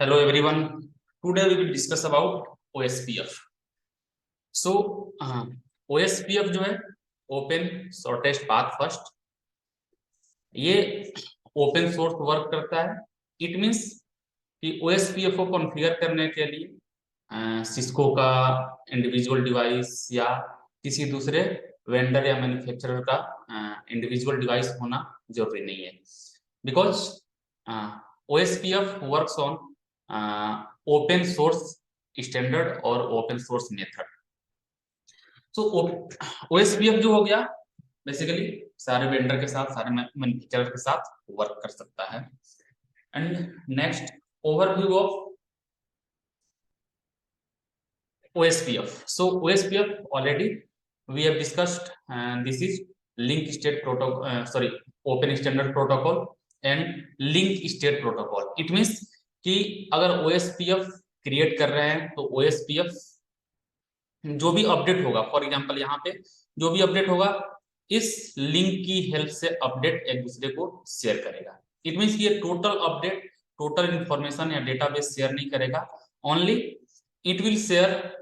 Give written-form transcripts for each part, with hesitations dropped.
Hello everyone. Today we will discuss about OSPF. So OSPF जो है open shortest path first, ये open source work करता है। It means कि OSPF को कॉन्फ़िगर करने के लिए सिस्को का इंडिविजुअल डिवाइस या किसी दूसरे वेंडर या मैन्युफैक्चरर का इंडिविजुअल डिवाइस होना जरूरी नहीं है, because OSPF works on open source standard और ओपन सोर्स मेथड। सो OSPF जो हो गया बेसिकली सारे वेंडर के साथ, सारे मैन्युफैक्चरर के साथ वर्क कर सकता है। And next overview of OSPF. So OSPF already we have discussed, and this is link state protocol, open standard protocol and link state protocol. It means कि अगर OSPF क्रिएट कर रहे हैं तो OSPF जो भी अपडेट होगा, फॉर एग्जांपल यहाँ पे जो भी अपडेट होगा इस लिंक की हेल्प से अपडेट एक दूसरे को शेयर करेगा। इट मींस कि ये टोटल अपडेट, टोटल इंफॉर्मेशन या डेटाबेस शेयर नहीं करेगा, only it will share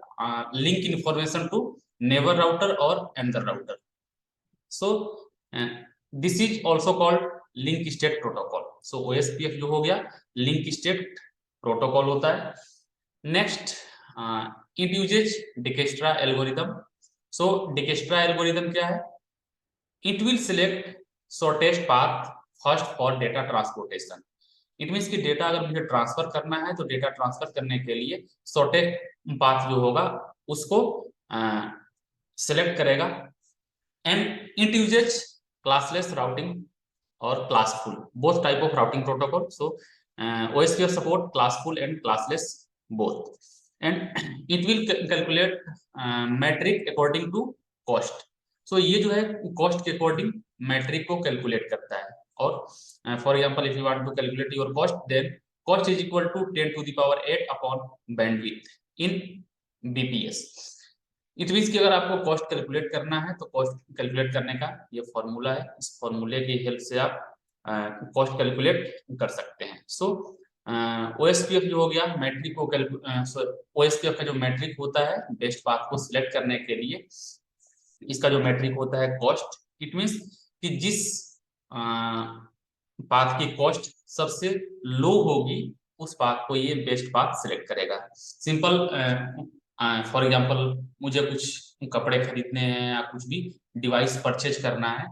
link information to neighbor router or another router. So this is also called link state protocol. So OSPF जो हो गया link state protocol होता है। Next it uses Dijkstra algorithm. So Dijkstra algorithm क्या है? It will select shortest path first for data transportation. It means कि data अगर मुझे ट्रांसफर करना है तो डेटा ट्रांसफर करने के लिए शॉर्टेस्ट पाथ जो होगा उसको सिलेक्ट करेगा। And it uses classless routing और classful, both type of routing protocol. So OSPF support classful and classless both, and it will calculate metric according to cost. So ये जो है कॉस्ट के according matric को calculate करता है। और for example, if you want to calculate your cost, then cost is equal to 10 to the power 8 upon bandwidth in BPS. It means कि अगर आपको कॉस्ट कैलकुलेट करना है तो कॉस्ट कैलकुलेट करने का ये फॉर्मूला है, इस फॉर्मूले की हेल्प से आप कॉस्ट कैलकुलेट कर सकते हैं। सो OSPF जो हो गया मैट्रिक को OSPF का जो मैट्रिक होता है बेस्ट पाथ को सिलेक्ट करने के लिए, इसका जो मैट्रिक होता है कॉस्ट, इट मींस कि जिस पाथ की कॉस्ट सबसे लो होगी उस पाथ को ये बेस्ट पाथ सिलेक्ट करेगा। सिंपल, फॉर एग्जांपल मुझे कुछ कपड़े खरीदने हैं या कुछ भी डिवाइस परचेज करना है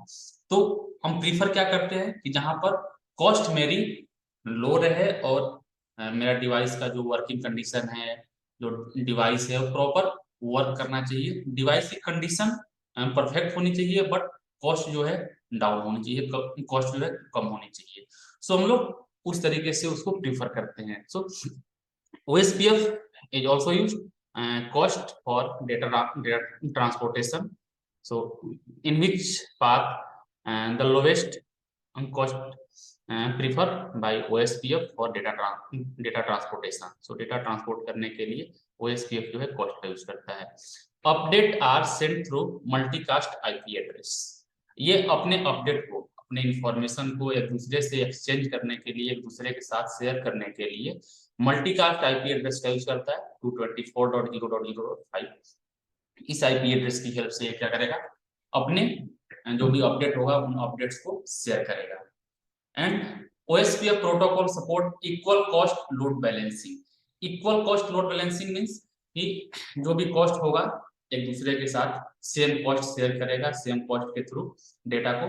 तो हम प्रीफर क्या करते हैं कि जहां पर कॉस्ट मेरी लो रहे और मेरा डिवाइस का जो वर्किंग कंडीशन है, जो डिवाइस है वो प्रॉपर वर्क करना चाहिए, डिवाइस की कंडीशन परफेक्ट होनी चाहिए, बट कॉस्ट जो है डाउन होनी चाहिए, कॉस्ट जो है कम होनी चाहिए। सो हम लोग उस तरीके से उसको प्रीफर करते हैं। सो OSPF is also used cost for data transportation. So in which path the lowest cost preferred by OSPF for data transportation. So data transport करने के लिए OSPF जो है cost का यूज करता है। Update are sent through multicast IP address. ये अपने अपडेट को, अपने इंफॉर्मेशन को एक दूसरे से एक्सचेंज करने के लिए, एक दूसरे के साथ शेयर करने के लिए मल्टीकास्ट आईपी एड्रेस का यूज करता है 224.0.0.5। इस आईपी एड्रेस की हेल्प से ये क्या करेगा, अपने जो भी अपडेट होगा उन अपडेट्स को शेयर करेगा। And OSPF protocol support equal cost load balancing. Equal cost load balancing means कि जो भी कॉस्ट होगा एक दूसरे के साथ सेम कॉस्ट शेयर करेगा, सेम कॉस्ट के थ्रू डेटा को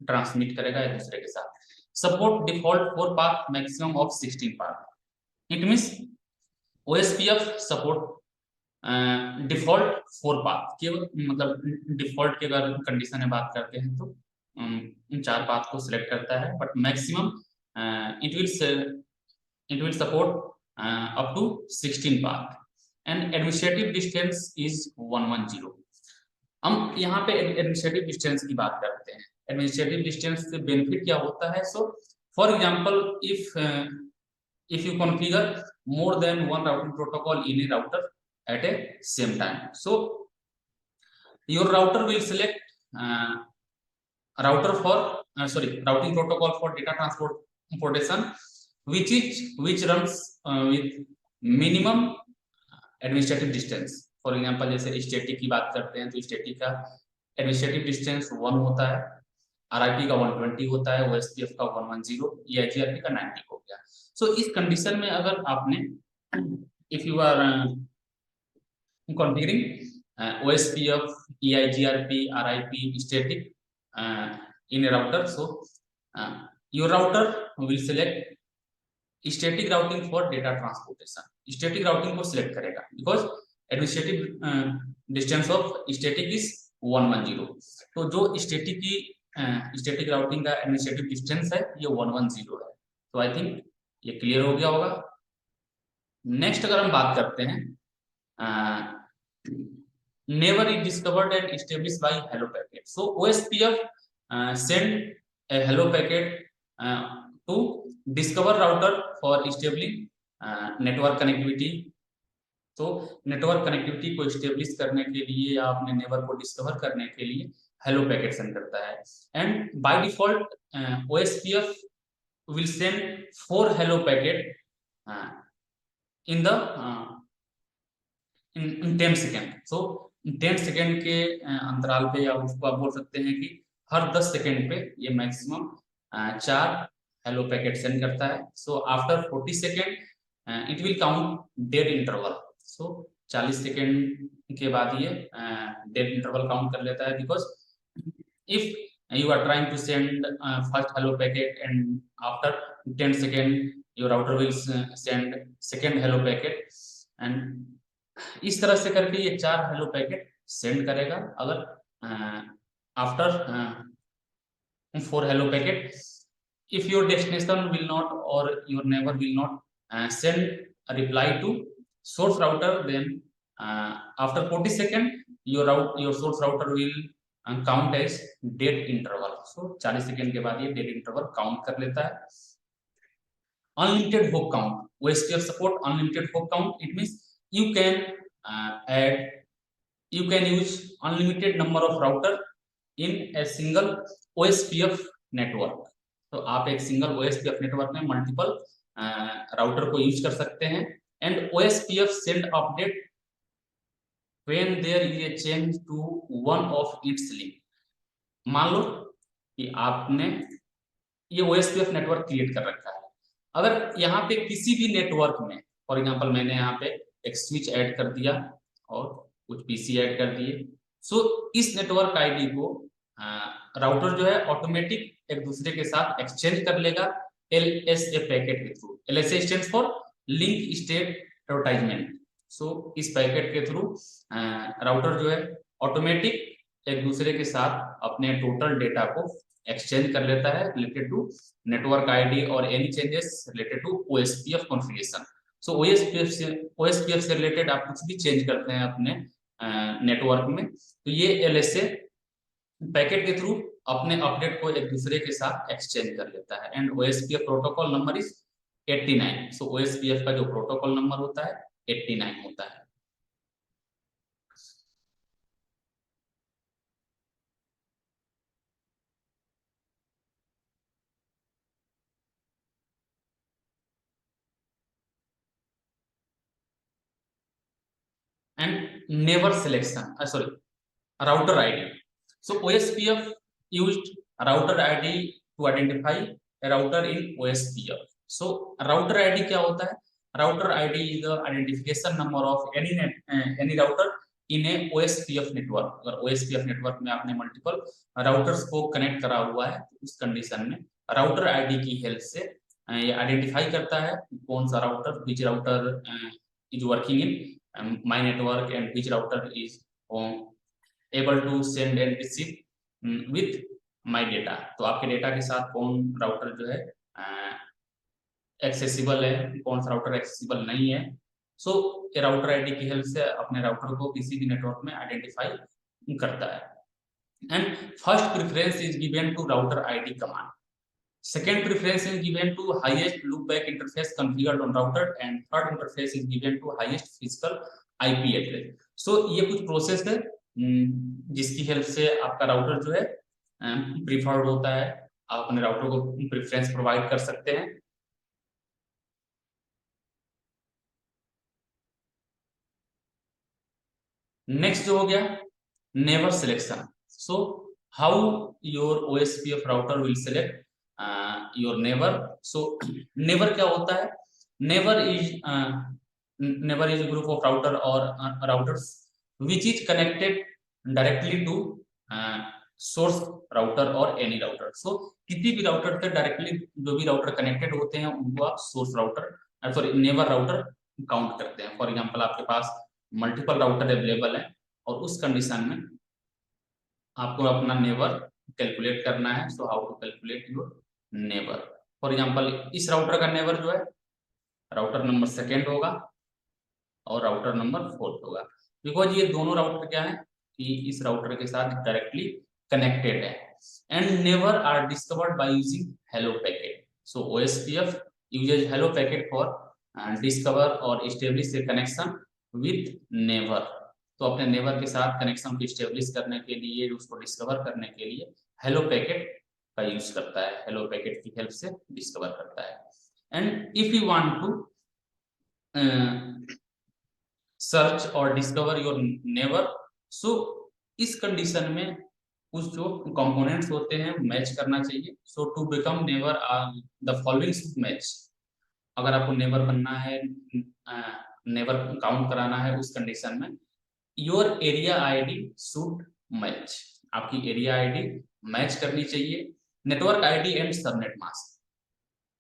ट्रांसमिट करेगा एक दूसरे के साथ। Support default 4 path maximum of 16 path. It means OSPF support default 4 path के, मतलब डिफॉल्ट के अगर कंडीशन में बात करते हैं तो 4 पाथ को सिलेक्ट करता है, but maximum it will support up to 16 path. And administrative distance is 110। हम यहाँ पे एडमिनिस्ट्रेटिव डिस्टेंस की बात करते हैं। एडमिनिस्ट्रेटिव डिस्टेंस से बेनिफिट क्या होता है? So for example if you configure more than one routing protocol in a router at a same time, so your router will select routing protocol for data transportation which runs with minimum administrative distance. For example जैसे static की बात करते हैं तो static का administrative distance 1 होता है, RIP का 120 होता है, ओएसपीएफ का 110, ईआईजीआरपी का 90 हो गया। सो इस कंडीशन में अगर आपने if you are configuring OSPF, EIGRP, RIP, static in a router. So your router will select static routing for data transportation. Static routing को select करेगा because administrative distance of static is 110. तो जो static की static routing का administrative distance है ये 110 है। तो I think ये clear हो गया होगा। नेक्स्ट अगर हम बात करते हैं never is discovered and established by hello packet. So OSPF send a hello packet to discover router for establishing network connectivity. तो नेटवर्क कनेक्टिविटी को स्टेब्लिश करने के लिए या अपने नेबर को डिस्कवर करने के लिए हेलो पैकेट सेंड करता है। And by default OSPF will send 4 hello packet in the in 10 second. So 10 second के अंतराल पे या उसको आप बोल सकते हैं कि हर 10 सेकेंड पे ये मैक्सिमम 4 हेलो पैकेट सेंड करता है। So after 40 second it will count dead interval. So 40 second के बाद ये डेड इंटरवल काउंट कर लेता है because if you are trying to send first hello packet and after 10 second your router will send second hello packet and इस तरह से करके ये 4 हेलो पैकेट सेंड करेगा। अगर after 4 hello packet if your destination will not और your neighbour will not send reply to source router then after 40 second your source router will count as dead interval. So 40 second के बाद ये dead interval count कर लेता है। Unlimited hop count, OSPF support unlimited hop count. It means you can use unlimited number of router in a single OSPF network. तो आप एक single OSPF network में मल्टीपल राउटर को यूज कर सकते हैं। And OSPF send update when there is a change to one of its link. मान लो कि आपने ये OSPF नेटवर्क क्रिएट कर रखा है, अगर यहाँ पे किसी भी नेटवर्क में फॉर एग्जांपल मैंने यहाँ पे एक स्विच ऐड कर दिया और कुछ पीसी ऐड कर दिए। सो इस नेटवर्क आईडी को राउटर जो है ऑटोमेटिक एक दूसरे के साथ एक्सचेंज कर लेगा LSA पैकेट के through. LSA stands for link state advertisement. So इस पैकेट के थ्रू राउटर जो है ऑटोमेटिक एक दूसरे के साथ अपने टोटल डेटा को एक्सचेंज कर लेता है रिलेटेड टू नेटवर्क आईडी और any changes related to OSPF configuration. So OSPF से रिलेटेड आप कुछ भी चेंज करते हैं अपने नेटवर्क में तो ये LSA पैकेट के थ्रू अपने अपडेट को एक दूसरे के साथ एक्सचेंज कर लेता है। And OSPF protocol number is 89। So OSPF का जो प्रोटोकॉल नंबर होता है 89 होता है। And never selection sorry router ID. So OSPF used router ID to identify a router in OSPF. So router ID क्या होता है? Router ID is the identification number of any router in a OSPF network. अगर OSPF network में आपने multiple routers को connect करा हुआ है तो उस कंडीशन में राउटर आईडी की हेल्प से ये आइडेंटिफाई करता है कौन सा router which router is working in my network and which router is able to send and receive with my data। तो आपके डेटा के साथ कौन राउटर जो है एक्सेसिबल है, कौन सा राउटर एक्सेसिबल नहीं है। सो ये राउटर आईडी की हेल्प से अपने राउटर को किसी भी नेटवर्क में आइडेंटिफाई करता है। And first preference is given to router ID command. Second preference is given to highest loopback interface configured on router and third interface is given to highest physical IP address. So ये कुछ process है जिसकी help से आपका router जो है preferred होता है। आप अपने राउटर को प्रेफरेंस प्रोवाइड कर सकते हैं। नेक्स्ट जो हो गया neighbour selection. So how your OSPF router will select your neighbour. So neighbour क्या होता है? Neighbour is group of router और routers which is connected directly to source router और एनी राउटर. सो किसी भी राउटर से डायरेक्टली जो भी राउटर कनेक्टेड होते हैं उनको आप source router sorry never router count करते हैं. फॉर एग्जांपल आपके पास मल्टीपल राउटर अवेलेबल है और उस कंडीशन में आपको अपना नेवर कैलकुलेट करना है. So how to calculate your neighbour. For example इस राउटर का नेवर जो है राउटर नंबर सेकेंड होगा और राउटर नंबर फोर्थ होगा, बिकॉज ये दोनों राउटर क्या है कि इस राउटर के साथ डायरेक्टली कनेक्टेड है. And neighbour are discovered by using hello packet. So OSPF uses hello packet for discover और establish a connection with never. तो अपने नेवर के साथ कनेक्शन को स्टेब्लिश करने के लिए, उसको डिस्कवर करने के लिए हेलो पैकेट का यूज करता है, हेलो पैकेट की हेल्प से डिस्कवर करता है. And if you want to search और डिस्कवर योर नेवर, सो इस कंडीशन में कुछ जो कंपोनेंट्स होते हैं मैच करना चाहिए. So to become neighbour the following should match. अगर आपको नेवर बनना है, नेवर काउंट कराना है, उस कंडीशन में your area ID should match. आपकी एरिया आईडी मैच करनी चाहिए. Network ID and subnet mask.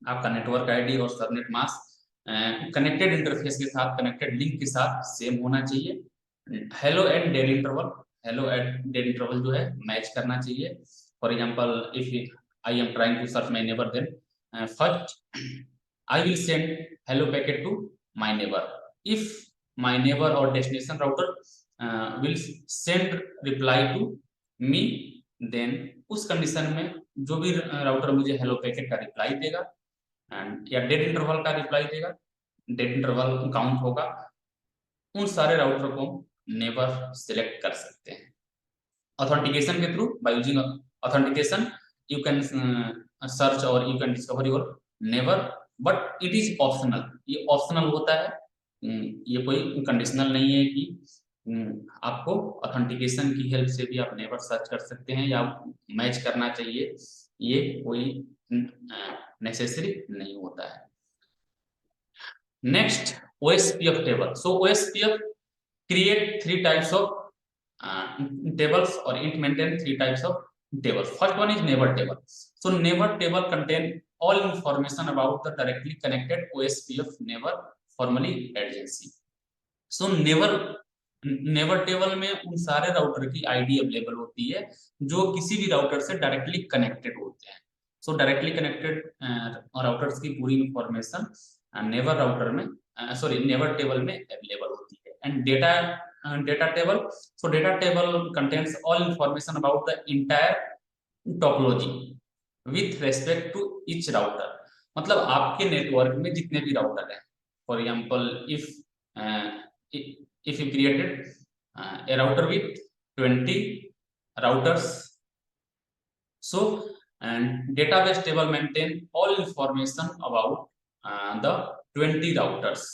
आपका नेटवर्क आईडी और सबनेट मास्क कनेक्टेड इंटरफेस के साथ, कनेक्टेड लिंक के साथ सेम होना चाहिए. Hello and dead interval, hello and dead interval जो है मैच करना चाहिए. For example if I am trying to search my neighbour, then first I will send hello packet to my neighbour. If my neighbour और destination router will send reply to me, then उस condition में जो भी router मुझे hello packet का reply देगा and या dead interval का रिप्लाई देगा, डेड इंटरवल काउंट होगा, उन सारे राउटर को नेवर सिलेक्ट कर सकते हैं. ऑथेंटिकेशन के through, by using authentication you can search और you can discover your neighbour, but it is optional. ये ऑप्शनल होता है, ये कोई कंडीशनल नहीं है कि आपको ऑथेंटिकेशन की हेल्प से भी आप नेवर सर्च कर सकते हैं या मैच करना चाहिए, ये कोई नेसेसरी नहीं होता है. Next OSPF table. So OSPF create three types of tables or it maintain three types of tables. First one is neighbor table. So neighbor table contain all information about the directly connected OSPF neighbor, formerly adjacency. So neighbor table में उन सारे router की ID available होती है जो किसी भी router से डायरेक्टली कनेक्टेड होते हैं. सो डायरेक्टली कनेक्टेड राउटर्स की पूरी इंफॉर्मेशन नेवर राउटर में नेवर टेबल में अवेलेबल होती है. And data table. So data table contains all information about the entire topology with respect to each router. मतलब आपके नेटवर्क में जितने भी राउटर हैं, for example if you created a router with 20 routers, so and database table maintain all information about the 20 routers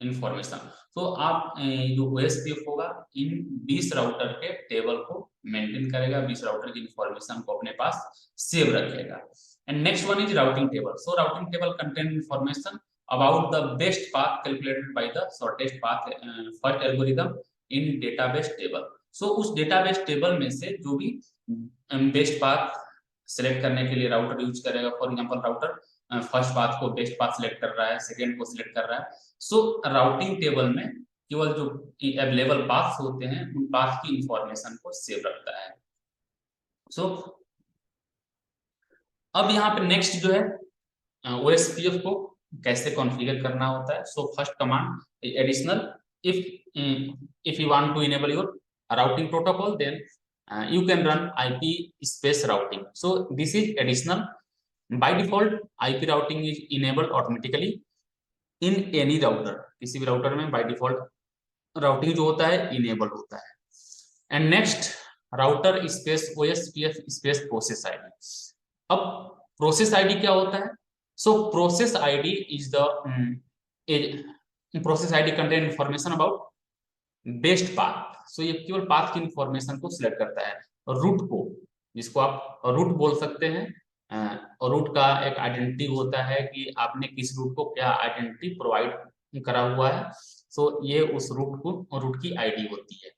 information. तो आप जो OSPF होगा इन 20 राउटर के टेबल को मेंटेन करेगा, 20 राउटर की इंफॉर्मेशन को अपने पास सेव रखेगा. And next one is routing table. So routing table contain information about the best path calculated by the shortest path first algorithm in database table. So उस database table में से जो भी बेस्ट पाथ सिलेक्ट करने के लिए router use करेगा, for example router first path को बेस्ट पाथ सिलेक्ट कर रहा है, सेकेंड को सिलेक्ट कर रहा है. सो राउटिंग टेबल में केवल जो अवेलेबल पाथ्स होते हैं उन पाथ की इंफॉर्मेशन को सेव रखता है. सो अब यहाँ पे नेक्स्ट जो है OSPF को कैसे कॉन्फ़िगर करना होता है. So first command additional, if you want to enable your routing protocol, then you can run IP space routing. So this is additional. By default IP routing is enabled automatically in any router. किसी भी router में by default routing जो होता है enabled होता है. And next router space OSPF space process ID. अब process ID क्या होता है? So process ID is the process ID contain information about best path. So ये केवल पाथ की इंफॉर्मेशन को सिलेक्ट करता है। रूट को, जिसको आप रूट बोल सकते हैं, और रूट का एक आइडेंटिटी होता है कि आपने किस रूट को क्या आइडेंटिटी प्रोवाइड करा हुआ है। सो ये उस रूट की आईडी होती है।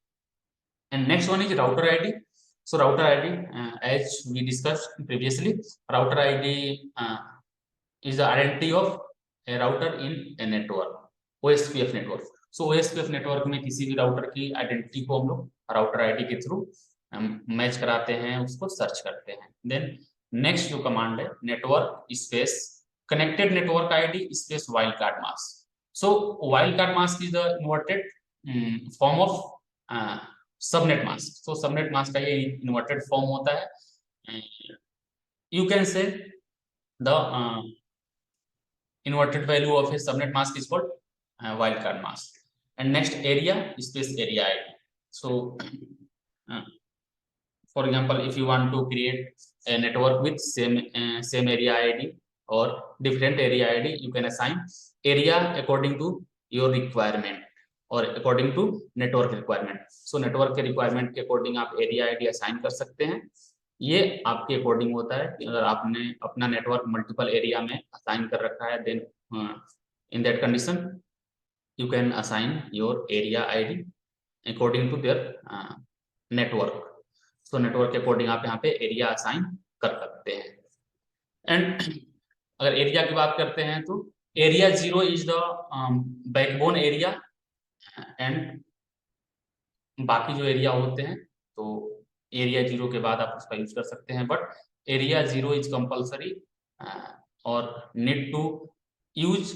And next one is router ID. So router ID, as we discussed previously, router ID is the identity of a router in a network, OSPF network. So OSPF network में किसी भी router की identity को हम लोग router ID के through match कराते हैं, उसको सर्च करते हैं। देन नेक्स्ट जो कमांड है, network space connected network ID space wild card mask. So wild card mask is the inverted form of subnet mask. So subnet mask का ये इन्वर्टेड फॉर्म होता है। You can say the inverted value of a subnet mask is called wildcard mask. And next, area space area ID. So for example, if you want to create a network with same area ID or different area ID, you can assign area according to your requirement or according to network requirement. So network के requirement के according आप area ID assign कर सकते हैं। ये आपके according होता है कि अगर आपने अपना नेटवर्क मल्टीपल एरिया में असाइन कर रखा है, then in that condition you can assign your area ID according to their network. So network के अकॉर्डिंग आप यहाँ पे एरिया असाइन कर सकते हैं। एंड अगर एरिया की बात करते हैं तो area 0 is the backbone area, and बाकी जो एरिया होते हैं तो एरिया 0 के बाद आप उसका यूज कर सकते हैं, बट एरिया 0 इज कंपल्सरी और need to use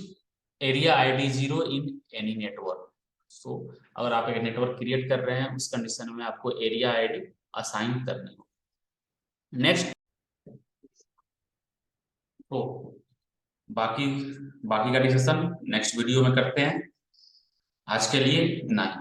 area ID 0 in any network. So अगर आप एक नेटवर्क क्रिएट कर रहे हैं उस कंडीशन में आपको एरिया आईडी असाइन करनी हो। नेक्स्ट, तो बाकी का डिस्कशन नेक्स्ट वीडियो में करते हैं। आज के लिए इतना ही।